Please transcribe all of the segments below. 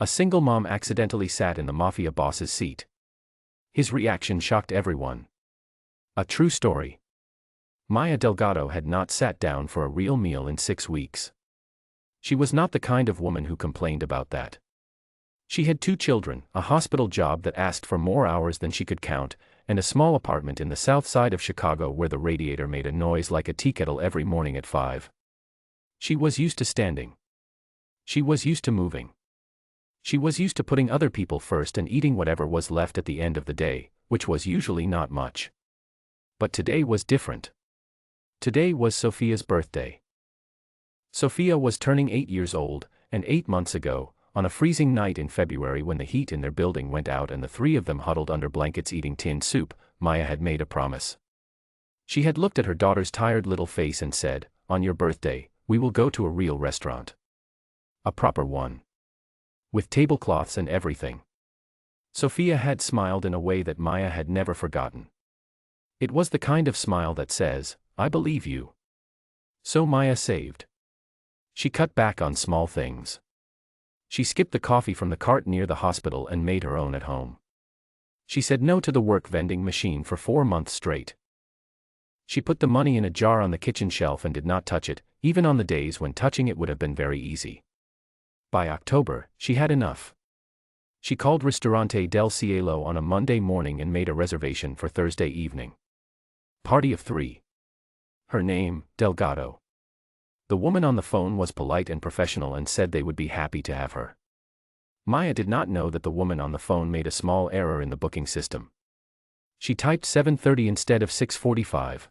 A single mom accidentally sat in the Mafia boss's seat. His reaction shocked everyone. A true story. Maya Delgado had not sat down for a real meal in 6 weeks. She was not the kind of woman who complained about that. She had 2 children, a hospital job that asked for more hours than she could count, and a small apartment in the south side of Chicago where the radiator made a noise like a tea kettle every morning at 5. She was used to standing. She was used to moving. She was used to putting other people first and eating whatever was left at the end of the day, which was usually not much. But today was different. Today was Sophia's birthday. Sophia was turning 8 years old, and 8 months ago, on a freezing night in February when the heat in their building went out and the 3 of them huddled under blankets eating tinned soup, Maya had made a promise. She had looked at her daughter's tired little face and said, "On your birthday, we will go to a real restaurant. A proper one. With tablecloths and everything." Sophia had smiled in a way that Maya had never forgotten. It was the kind of smile that says, "I believe you." So Maya saved. She cut back on small things. She skipped the coffee from the cart near the hospital and made her own at home. She said no to the work vending machine for 4 months straight. She put the money in a jar on the kitchen shelf and did not touch it, even on the days when touching it would have been very easy. By October, she had enough. She called Ristorante del Cielo on a Monday morning and made a reservation for Thursday evening. Party of 3. Her name, Delgado. The woman on the phone was polite and professional and said they would be happy to have her. Maya did not know that the woman on the phone made a small error in the booking system. She typed 7:30 instead of 6:45.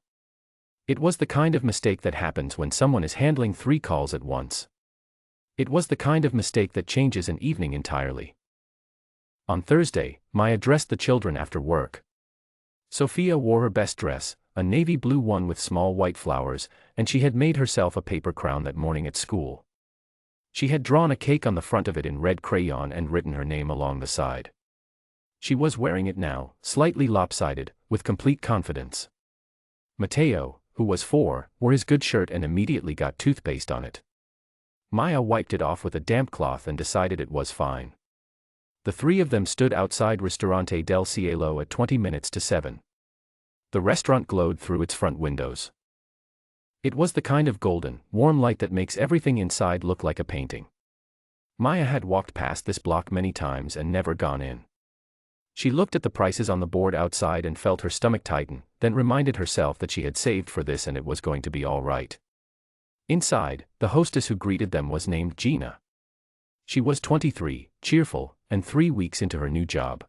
It was the kind of mistake that happens when someone is handling 3 calls at once. It was the kind of mistake that changes an evening entirely. On Thursday, Maya dressed the children after work. Sophia wore her best dress, a navy blue one with small white flowers, and she had made herself a paper crown that morning at school. She had drawn a cake on the front of it in red crayon and written her name along the side. She was wearing it now, slightly lopsided, with complete confidence. Mateo, who was 4, wore his good shirt and immediately got toothpaste on it. Maya wiped it off with a damp cloth and decided it was fine. The 3 of them stood outside Ristorante del Cielo at 20 minutes to 7. The restaurant glowed through its front windows. It was the kind of golden, warm light that makes everything inside look like a painting. Maya had walked past this block many times and never gone in. She looked at the prices on the board outside and felt her stomach tighten, then reminded herself that she had saved for this and it was going to be all right. Inside, the hostess who greeted them was named Gina. She was 23, cheerful, and 3 weeks into her new job.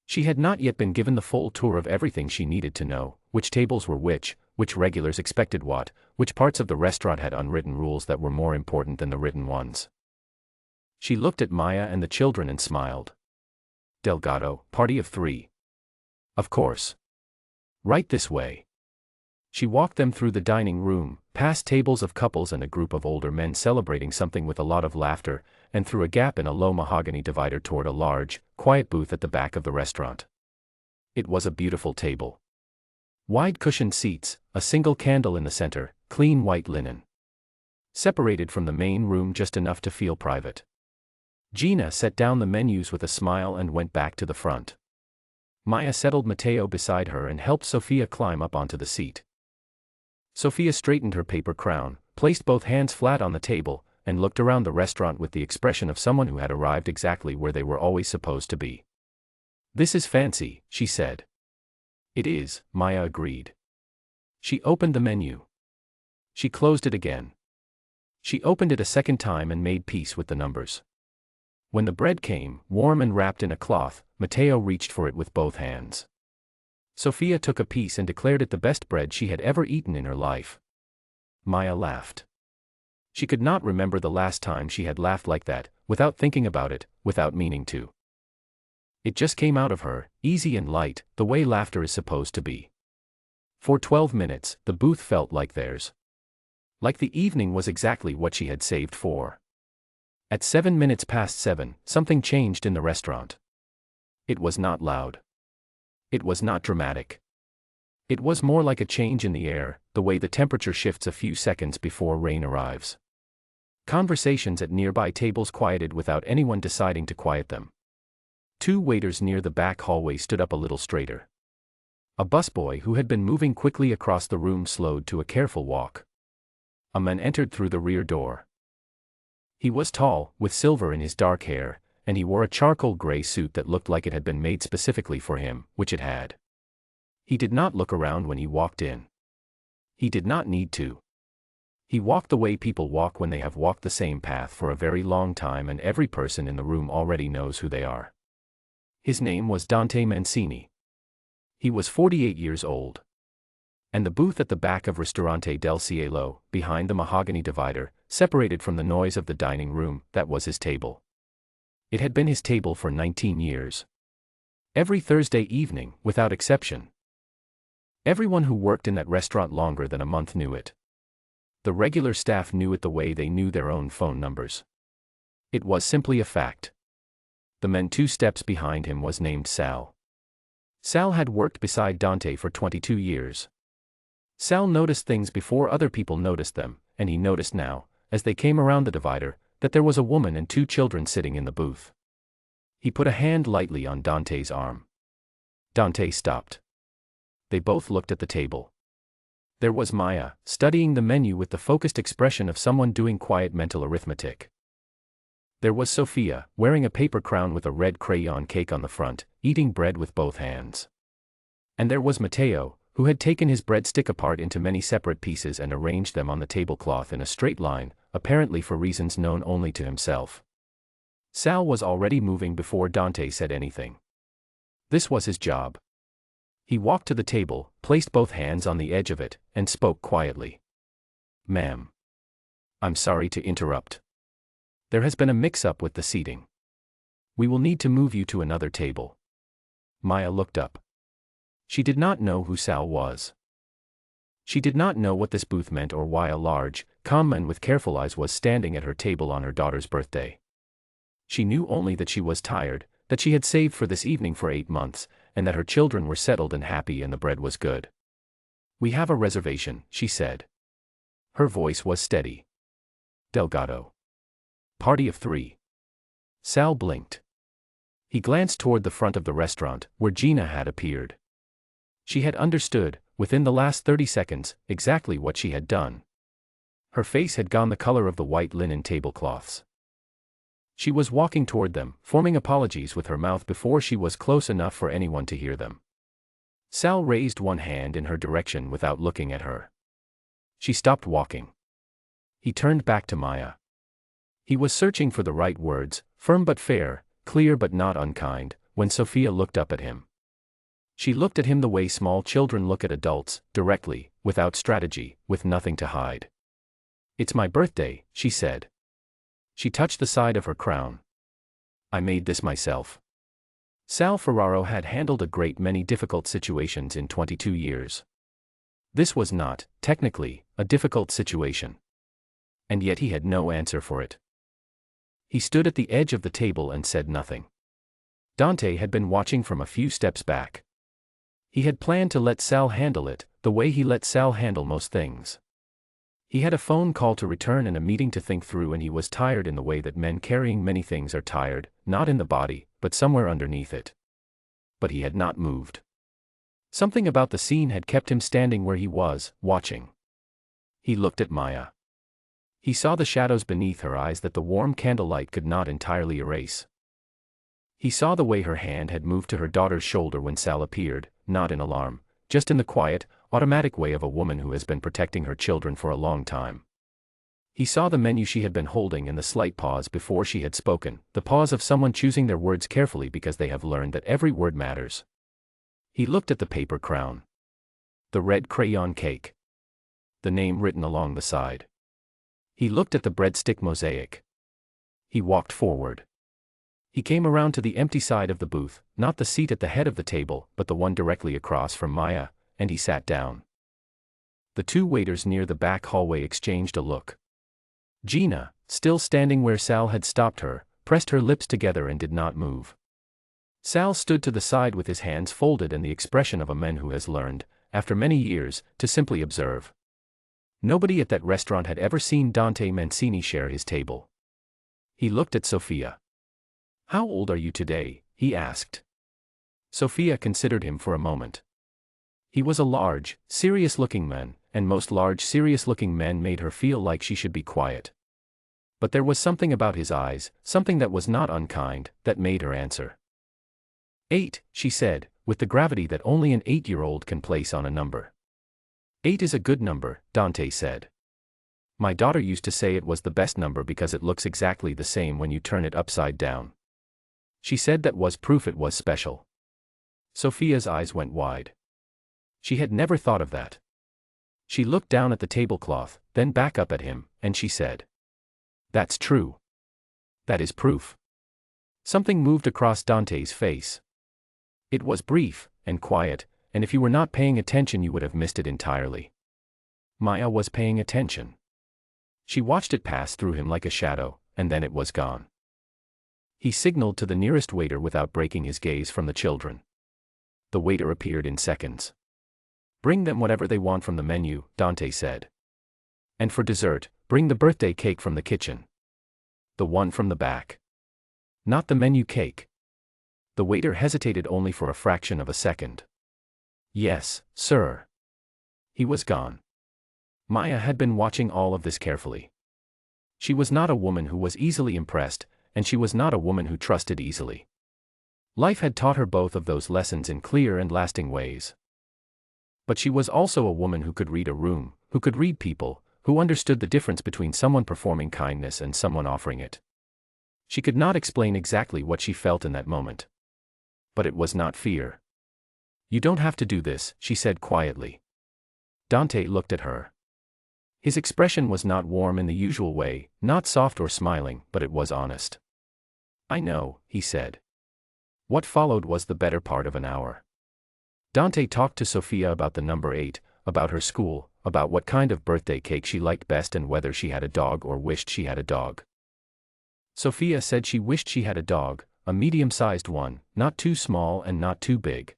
She had not yet been given the full tour of everything she needed to know, which tables were which regulars expected what, which parts of the restaurant had unwritten rules that were more important than the written ones. She looked at Maya and the children and smiled. Delgado, party of 3. Of course. Right this way. She walked them through the dining room, past tables of couples and a group of older men celebrating something with a lot of laughter, and through a gap in a low mahogany divider toward a large, quiet booth at the back of the restaurant. It was a beautiful table. Wide cushioned seats, a single candle in the center, clean white linen. Separated from the main room just enough to feel private. Gina set down the menus with a smile and went back to the front. Maya settled Mateo beside her and helped Sophia climb up onto the seat. Sophia straightened her paper crown, placed both hands flat on the table, and looked around the restaurant with the expression of someone who had arrived exactly where they were always supposed to be. "This is fancy," she said. "It is," Maya agreed. She opened the menu. She closed it again. She opened it a second time and made peace with the numbers. When the bread came, warm and wrapped in a cloth, Mateo reached for it with both hands. Sophia took a piece and declared it the best bread she had ever eaten in her life. Maya laughed. She could not remember the last time she had laughed like that, without thinking about it, without meaning to. It just came out of her, easy and light, the way laughter is supposed to be. For 12 minutes, the booth felt like theirs. Like the evening was exactly what she had saved for. At 7 minutes past 7, something changed in the restaurant. It was not loud. It was not dramatic. It was more like a change in the air, the way the temperature shifts a few seconds before rain arrives. Conversations at nearby tables quieted without anyone deciding to quiet them. Two waiters near the back hallway stood up a little straighter. A busboy who had been moving quickly across the room slowed to a careful walk. A man entered through the rear door. He was tall, with silver in his dark hair, and he wore a charcoal gray suit that looked like it had been made specifically for him, which it had. He did not look around when he walked in. He did not need to. He walked the way people walk when they have walked the same path for a very long time, and every person in the room already knows who they are. His name was Dante Mancini. He was 48 years old. And the booth at the back of Ristorante del Cielo, behind the mahogany divider, separated from the noise of the dining room, that was his table. It had been his table for 19 years. Every Thursday evening, without exception. Everyone who worked in that restaurant longer than a month knew it. The regular staff knew it the way they knew their own phone numbers. It was simply a fact. The man 2 steps behind him was named Sal. Sal had worked beside Dante for 22 years. Sal noticed things before other people noticed them, and he noticed now, as they came around the divider, that there was a woman and 2 children sitting in the booth. He put a hand lightly on Dante's arm. Dante stopped. They both looked at the table. There was Maya, studying the menu with the focused expression of someone doing quiet mental arithmetic. There was Sophia, wearing a paper crown with a red crayon cake on the front, eating bread with both hands. And there was Matteo, who had taken his breadstick apart into many separate pieces and arranged them on the tablecloth in a straight line, apparently for reasons known only to himself. Sal was already moving before Dante said anything. This was his job. He walked to the table, placed both hands on the edge of it, and spoke quietly. "Ma'am. I'm sorry to interrupt. There has been a mix-up with the seating. We will need to move you to another table." Maya looked up. She did not know who Sal was. She did not know what this booth meant or why a large, calm man with careful eyes was standing at her table on her daughter's birthday. She knew only that she was tired, that she had saved for this evening for 8 months, and that her children were settled and happy and the bread was good. "We have a reservation," she said. Her voice was steady. "Delgado. Party of 3. Sal blinked. He glanced toward the front of the restaurant, where Gina had appeared. She had understood, within the last 30 seconds, exactly what she had done. Her face had gone the color of the white linen tablecloths. She was walking toward them, forming apologies with her mouth before she was close enough for anyone to hear them. Sal raised one hand in her direction without looking at her. She stopped walking. He turned back to Maya. He was searching for the right words, firm but fair, clear but not unkind, when Sophia looked up at him. She looked at him the way small children look at adults, directly, without strategy, with nothing to hide. "It's my birthday," she said. She touched the side of her crown. "I made this myself." Sal Ferraro had handled a great many difficult situations in 22 years. This was not, technically, a difficult situation. And yet he had no answer for it. He stood at the edge of the table and said nothing. Dante had been watching from a few steps back. He had planned to let Sal handle it, the way he let Sal handle most things. He had a phone call to return and a meeting to think through, and he was tired in the way that men carrying many things are tired, not in the body, but somewhere underneath it. But he had not moved. Something about the scene had kept him standing where he was, watching. He looked at Maya. He saw the shadows beneath her eyes that the warm candlelight could not entirely erase. He saw the way her hand had moved to her daughter's shoulder when Sal appeared, not in alarm, just in the quiet, automatic way of a woman who has been protecting her children for a long time. He saw the menu she had been holding and the slight pause before she had spoken, the pause of someone choosing their words carefully because they have learned that every word matters. He looked at the paper crown. The red crayon cake. The name written along the side. He looked at the breadstick mosaic. He walked forward. He came around to the empty side of the booth, not the seat at the head of the table, but the one directly across from Maya, and he sat down. The 2 waiters near the back hallway exchanged a look. Gina, still standing where Sal had stopped her, pressed her lips together and did not move. Sal stood to the side with his hands folded and the expression of a man who has learned, after many years, to simply observe. Nobody at that restaurant had ever seen Dante Mancini share his table. He looked at Sophia. "How old are you today?" he asked. Sophia considered him for a moment. He was a large, serious-looking man, and most large, serious-looking men made her feel like she should be quiet. But there was something about his eyes, something that was not unkind, that made her answer. 8, she said, with the gravity that only an 8-year-old can place on a number. 8 is a good number, Dante said. My daughter used to say it was the best number because it looks exactly the same when you turn it upside down. She said that was proof it was special. Sophia's eyes went wide. She had never thought of that. She looked down at the tablecloth, then back up at him, and she said, "That's true. That is proof." Something moved across Dante's face. It was brief and quiet, and if you were not paying attention you would have missed it entirely. Maya was paying attention. She watched it pass through him like a shadow, and then it was gone. He signaled to the nearest waiter without breaking his gaze from the children. The waiter appeared in seconds. "Bring them whatever they want from the menu," Dante said. "And for dessert, bring the birthday cake from the kitchen. The one from the back. Not the menu cake." The waiter hesitated only for a fraction of a second. "Yes, sir." He was gone. Maya had been watching all of this carefully. She was not a woman who was easily impressed, and she was not a woman who trusted easily. Life had taught her both of those lessons in clear and lasting ways. But she was also a woman who could read a room, who could read people, who understood the difference between someone performing kindness and someone offering it. She could not explain exactly what she felt in that moment. But it was not fear. "You don't have to do this," she said quietly. Dante looked at her. His expression was not warm in the usual way, not soft or smiling, but it was honest. "I know," he said. What followed was the better part of an hour. Dante talked to Sophia about the number 8, about her school, about what kind of birthday cake she liked best and whether she had a dog or wished she had a dog. Sophia said she wished she had a dog, a medium-sized one, not too small and not too big.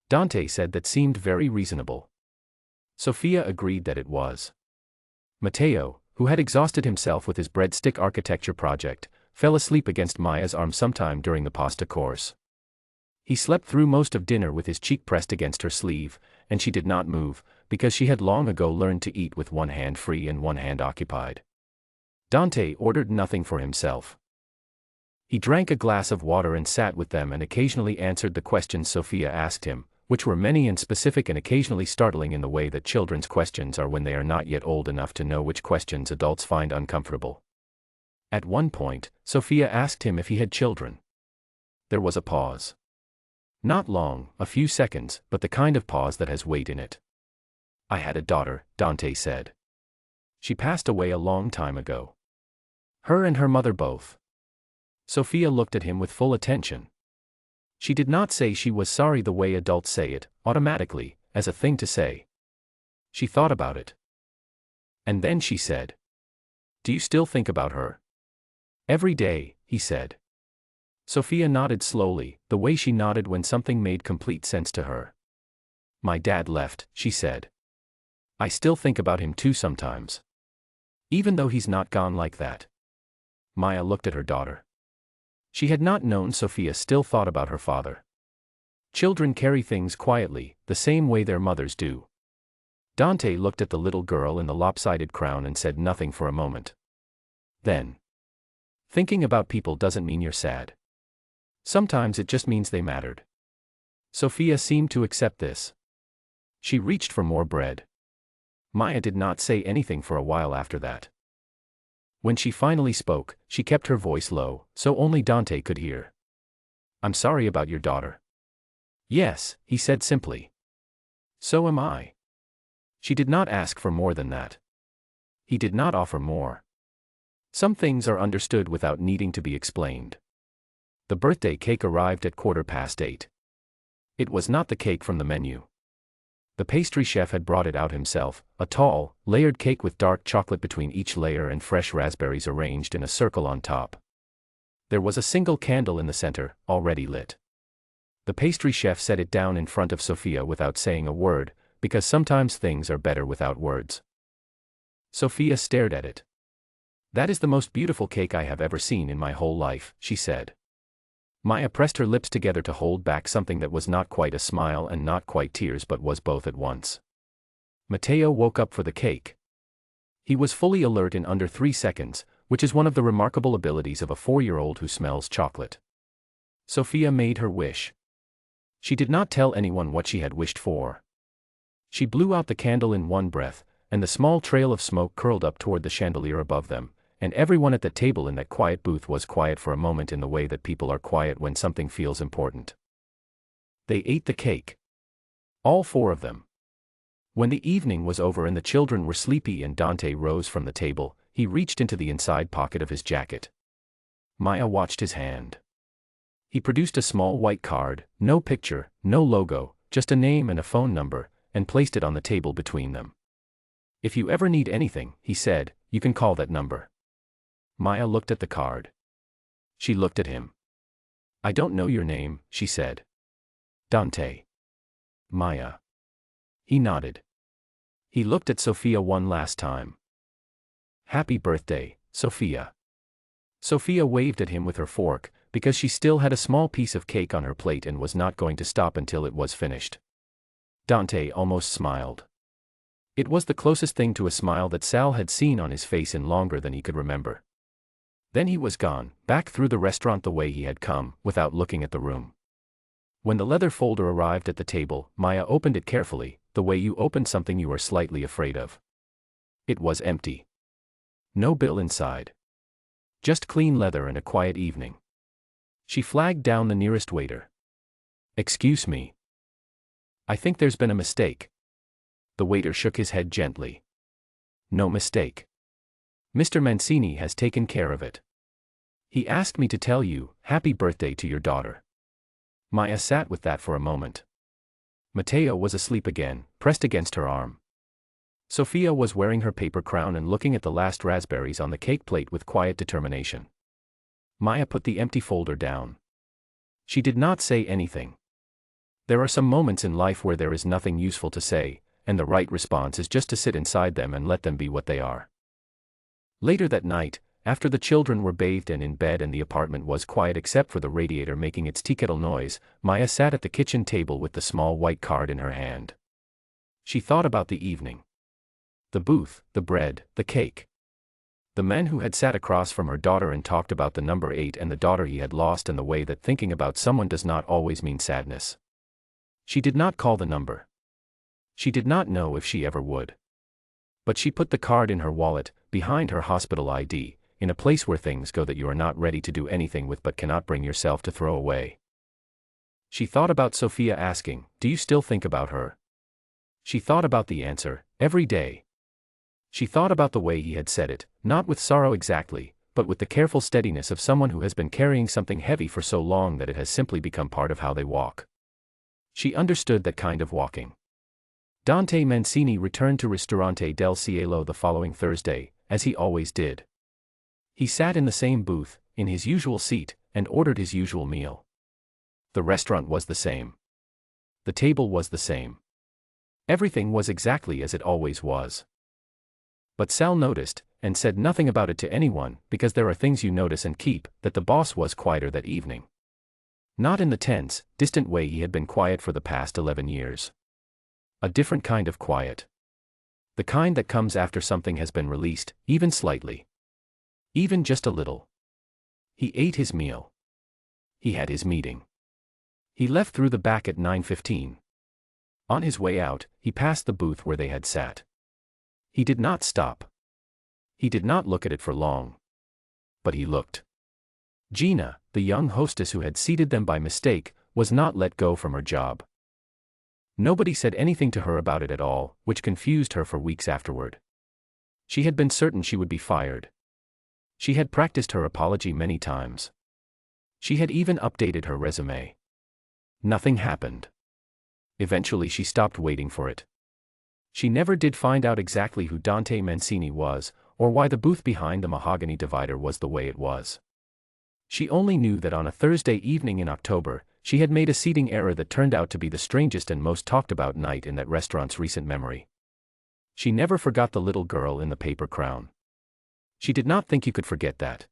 Dante said that seemed very reasonable. Sophia agreed that it was. Matteo, who had exhausted himself with his breadstick architecture project, fell asleep against Maya's arm sometime during the pasta course. He slept through most of dinner with his cheek pressed against her sleeve, and she did not move, because she had long ago learned to eat with one hand free and one hand occupied. Dante ordered nothing for himself. He drank a glass of water and sat with them and occasionally answered the questions Sophia asked him, which were many and specific and occasionally startling in the way that children's questions are when they are not yet old enough to know which questions adults find uncomfortable. At one point, Sophia asked him if he had children. There was a pause. Not long, a few seconds, but the kind of pause that has weight in it. "I had a daughter," Dante said. "She passed away a long time ago. Her and her mother both." Sophia looked at him with full attention. She did not say she was sorry the way adults say it, automatically, as a thing to say. She thought about it. And then she said, "Do you still think about her?" "Every day," he said. Sophia nodded slowly, the way she nodded when something made complete sense to her. "My dad left," she said. "I still think about him too sometimes. Even though he's not gone like that." Maya looked at her daughter. She had not known Sophia still thought about her father. Children carry things quietly, the same way their mothers do. Dante looked at the little girl in the lopsided crown and said nothing for a moment. Then, "Thinking about people doesn't mean you're sad. Sometimes it just means they mattered." Sophia seemed to accept this. She reached for more bread. Maya did not say anything for a while after that. When she finally spoke, she kept her voice low, so only Dante could hear. "I'm sorry about your daughter." "Yes," he said simply. "So am I." She did not ask for more than that. He did not offer more. Some things are understood without needing to be explained. The birthday cake arrived at 8:15. It was not the cake from the menu. The pastry chef had brought it out himself, a tall, layered cake with dark chocolate between each layer and fresh raspberries arranged in a circle on top. There was a single candle in the center, already lit. The pastry chef set it down in front of Sophia without saying a word, because sometimes things are better without words. Sophia stared at it. "That is the most beautiful cake I have ever seen in my whole life," she said. Maya pressed her lips together to hold back something that was not quite a smile and not quite tears but was both at once. Matteo woke up for the cake. He was fully alert in under 3 seconds, which is one of the remarkable abilities of a 4-year-old who smells chocolate. Sophia made her wish. She did not tell anyone what she had wished for. She blew out the candle in one breath, and the small trail of smoke curled up toward the chandelier above them, and everyone at the table in that quiet booth was quiet for a moment in the way that people are quiet when something feels important. They ate the cake. All 4 of them. When the evening was over and the children were sleepy and Dante rose from the table, he reached into the inside pocket of his jacket. Maya watched his hand. He produced a small white card, no picture, no logo, just a name and a phone number, and placed it on the table between them. "If you ever need anything," he said, "you can call that number." Maya looked at the card. She looked at him. "I don't know your name," she said. "Dante." "Maya." He nodded. He looked at Sophia one last time. "Happy birthday, Sophia." Sophia waved at him with her fork, because she still had a small piece of cake on her plate and was not going to stop until it was finished. Dante almost smiled. It was the closest thing to a smile that Sal had seen on his face in longer than he could remember. Then he was gone, back through the restaurant the way he had come, without looking at the room. When the leather folder arrived at the table, Maya opened it carefully, the way you open something you are slightly afraid of. It was empty. No bill inside. Just clean leather and a quiet evening. She flagged down the nearest waiter. "Excuse me. I think there's been a mistake." The waiter shook his head gently. "No mistake. Mr. Mancini has taken care of it. He asked me to tell you, happy birthday to your daughter." Maya sat with that for a moment. Matteo was asleep again, pressed against her arm. Sophia was wearing her paper crown and looking at the last raspberries on the cake plate with quiet determination. Maya put the empty folder down. She did not say anything. There are some moments in life where there is nothing useful to say, and the right response is just to sit inside them and let them be what they are. Later that night, after the children were bathed and in bed and the apartment was quiet except for the radiator making its teakettle noise, Maya sat at the kitchen table with the small white card in her hand. She thought about the evening. The booth, the bread, the cake. The men who had sat across from her daughter and talked about the number 8 and the daughter he had lost and the way that thinking about someone does not always mean sadness. She did not call the number. She did not know if she ever would. But she put the card in her wallet, behind her hospital ID, in a place where things go that you are not ready to do anything with but cannot bring yourself to throw away. She thought about Sophia asking, "Do you still think about her?" She thought about the answer, every day. She thought about the way he had said it, not with sorrow exactly, but with the careful steadiness of someone who has been carrying something heavy for so long that it has simply become part of how they walk. She understood that kind of walking. Dante Mancini returned to Ristorante del Cielo the following Thursday, as he always did. He sat in the same booth, in his usual seat, and ordered his usual meal. The restaurant was the same. The table was the same. Everything was exactly as it always was. But Sal noticed, and said nothing about it to anyone, because there are things you notice and keep, that the boss was quieter that evening. Not in the tense, distant way he had been quiet for the past 11 years. A different kind of quiet. The kind that comes after something has been released, even slightly. Even just a little. He ate his meal. He had his meeting. He left through the back at 9:15. On his way out, he passed the booth where they had sat. He did not stop. He did not look at it for long. But he looked. Gina, the young hostess who had seated them by mistake, was not let go from her job. Nobody said anything to her about it at all, which confused her for weeks afterward. She had been certain she would be fired. She had practiced her apology many times. She had even updated her resume. Nothing happened. Eventually she stopped waiting for it. She never did find out exactly who Dante Mancini was, or why the booth behind the mahogany divider was the way it was. She only knew that on a Thursday evening in October, she had made a seating error that turned out to be the strangest and most talked about night in that restaurant's recent memory. She never forgot the little girl in the paper crown. She did not think you could forget that.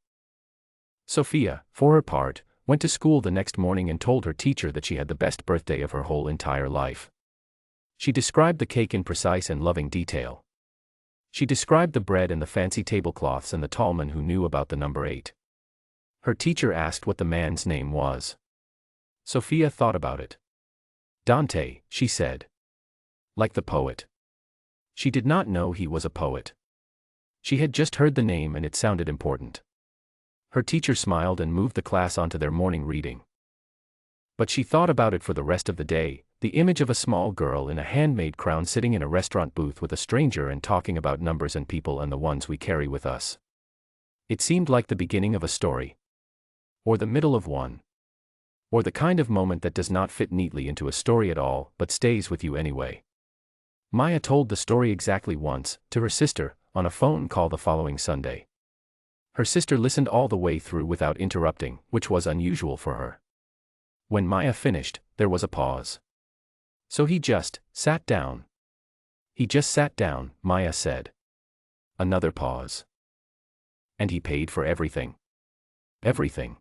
Sophia, for her part, went to school the next morning and told her teacher that she had the best birthday of her whole entire life. She described the cake in precise and loving detail. She described the bread and the fancy tablecloths and the tall man who knew about the number 8. Her teacher asked what the man's name was. Sophia thought about it. Dante, she said. Like the poet. She did not know he was a poet. She had just heard the name and it sounded important. Her teacher smiled and moved the class onto their morning reading. But she thought about it for the rest of the day, the image of a small girl in a handmade crown sitting in a restaurant booth with a stranger and talking about numbers and people and the ones we carry with us. It seemed like the beginning of a story. Or the middle of one. Or the kind of moment that does not fit neatly into a story at all, but stays with you anyway. Maya told the story exactly once, to her sister, on a phone call the following Sunday. Her sister listened all the way through without interrupting, which was unusual for her. When Maya finished, there was a pause. So he just sat down. He just sat down, Maya said. Another pause. And he paid for everything. Everything.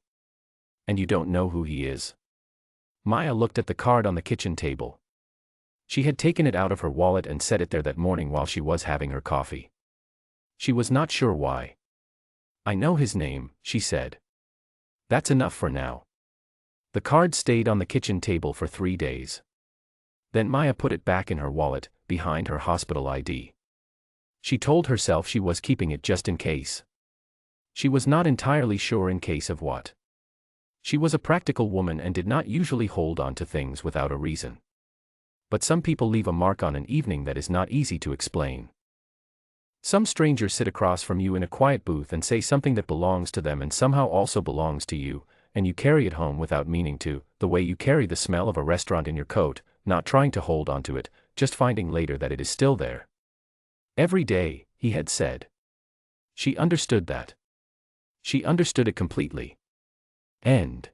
And you don't know who he is? Maya looked at the card on the kitchen table. She had taken it out of her wallet and set it there that morning while she was having her coffee. She was not sure why. I know his name, she said. That's enough for now. The card stayed on the kitchen table for 3 days. Then Maya put it back in her wallet, behind her hospital ID. She told herself she was keeping it just in case. She was not entirely sure in case of what. She was a practical woman and did not usually hold on to things without a reason. But some people leave a mark on an evening that is not easy to explain. Some strangers sit across from you in a quiet booth and say something that belongs to them and somehow also belongs to you, and you carry it home without meaning to, the way you carry the smell of a restaurant in your coat, not trying to hold on to it, just finding later that it is still there. Every day, he had said. She understood that. She understood it completely. End.